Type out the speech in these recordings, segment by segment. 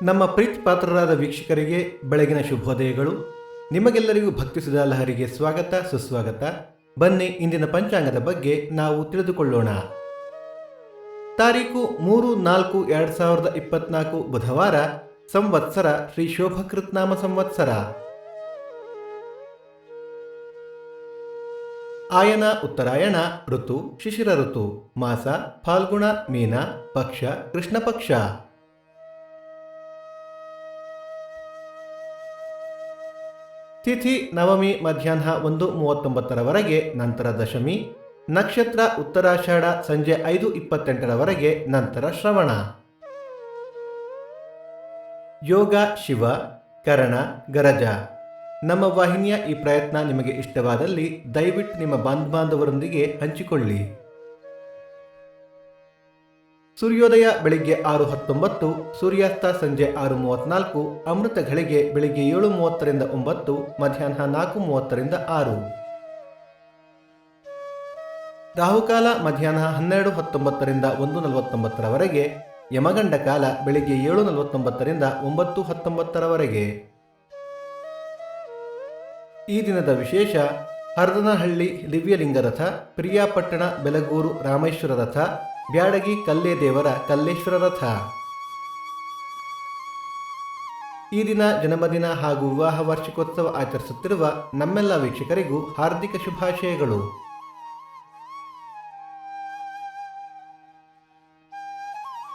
ನಮ್ಮ ಪ್ರೀತಿ ಪಾತ್ರರಾದ ವೀಕ್ಷಕರಿಗೆ ಬೆಳಗಿನ ಶುಭೋದಯಗಳು. ನಿಮಗೆಲ್ಲರಿಗೂ ಭಕ್ತಿಸುಧ ಲಹರಿಗೆ ಸ್ವಾಗತ ಸುಸ್ವಾಗತ. ಬನ್ನಿ ಇಂದಿನ ಪಂಚಾಂಗದ ಬಗ್ಗೆ ನಾವು ತಿಳಿದುಕೊಳ್ಳೋಣ. ತಾರೀಕು 3-4-2024 ಬುಧವಾರ, ಸಂವತ್ಸರ ಶ್ರೀ ಶೋಭಕೃತ್ ನಾಮ ಸಂವತ್ಸರ. ಆಯನ ಉತ್ತರಾಯಣ, ಋತು ಶಿಶಿರ ಋತು, ಮಾಸ ಫಾಲ್ಗುಣ ಮೀನ, ಪಕ್ಷ ಕೃಷ್ಣ ಪಕ್ಷ. ತಿಥಿ ನವಮಿ ಮಧ್ಯಾಹ್ನ 1:39 ನಂತರ ದಶಮಿ. ನಕ್ಷತ್ರ ಉತ್ತರಾಷಾಢ ಸಂಜೆ 5:28 ನಂತರ ಶ್ರವಣ. ಯೋಗ ಶಿವ, ಕರಣ ಗರಜ. ನಮ್ಮ ವಾಹಿನಿಯ ಈ ಪ್ರಯತ್ನ ನಿಮಗೆ ಇಷ್ಟವಾದಲ್ಲಿ ದಯವಿಟ್ಟು ನಿಮ್ಮ ಬಾಂಧವರೊಂದಿಗೆ ಹಂಚಿಕೊಳ್ಳಿ. ಸೂರ್ಯೋದಯ ಬೆಳಿಗ್ಗೆ 6:19, ಸೂರ್ಯಾಸ್ತ ಸಂಜೆ 6:34, ಅಮೃತ ಘಳಿಗೆ ಬೆಳಿಗ್ಗೆ 7:30 9, ಮಧ್ಯಾಹ್ನ 4:30 6. ರಾಹುಕಾಲ ಮಧ್ಯಾಹ್ನ 12:19 1:49, ಯಮಗಂಡ ಕಾಲ ಬೆಳಿಗ್ಗೆ 7:49 9:19. ಈ ದಿನದ ವಿಶೇಷ: ಹರದನಹಳ್ಳಿ ದಿವ್ಯಲಿಂಗ ರಥ, ಪ್ರಿಯಾಪಟ್ಟಣ ಬೆಲಗೂರು ರಾಮೇಶ್ವರ ರಥ, ಬ್ಯಾಡಗಿ ಕಲ್ಲೇದೇವರ ಕಲ್ಲೇಶ್ವರ ರಥ. ಈ ದಿನ ಜನ್ಮದಿನ ಹಾಗೂ ವಿವಾಹ ವಾರ್ಷಿಕೋತ್ಸವ ಆಚರಿಸುತ್ತಿರುವ ನಮ್ಮೆಲ್ಲ ವೀಕ್ಷಕರಿಗೂ ಹಾರ್ದಿಕ ಶುಭಾಶಯಗಳು.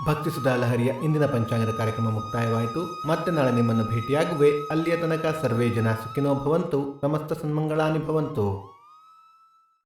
ಭಕ್ತಿಸುಧ ಲಹರಿಯ ಇಂದಿನ ಪಂಚಾಂಗದ ಕಾರ್ಯಕ್ರಮ ಮುಕ್ತಾಯವಾಯಿತು. ಮತ್ತೆ ನಾಳೆ ನಿಮ್ಮನ್ನು ಭೇಟಿಯಾಗುವೆ. ಅಲ್ಲಿಯ ತನಕ ಸರ್ವೇ ಜನ ಸುಖಿನೋ ಭವಂತು. ಸಮಸ್ತ ಸನ್ಮಂಗಳಾನಿ ಭವಂತು.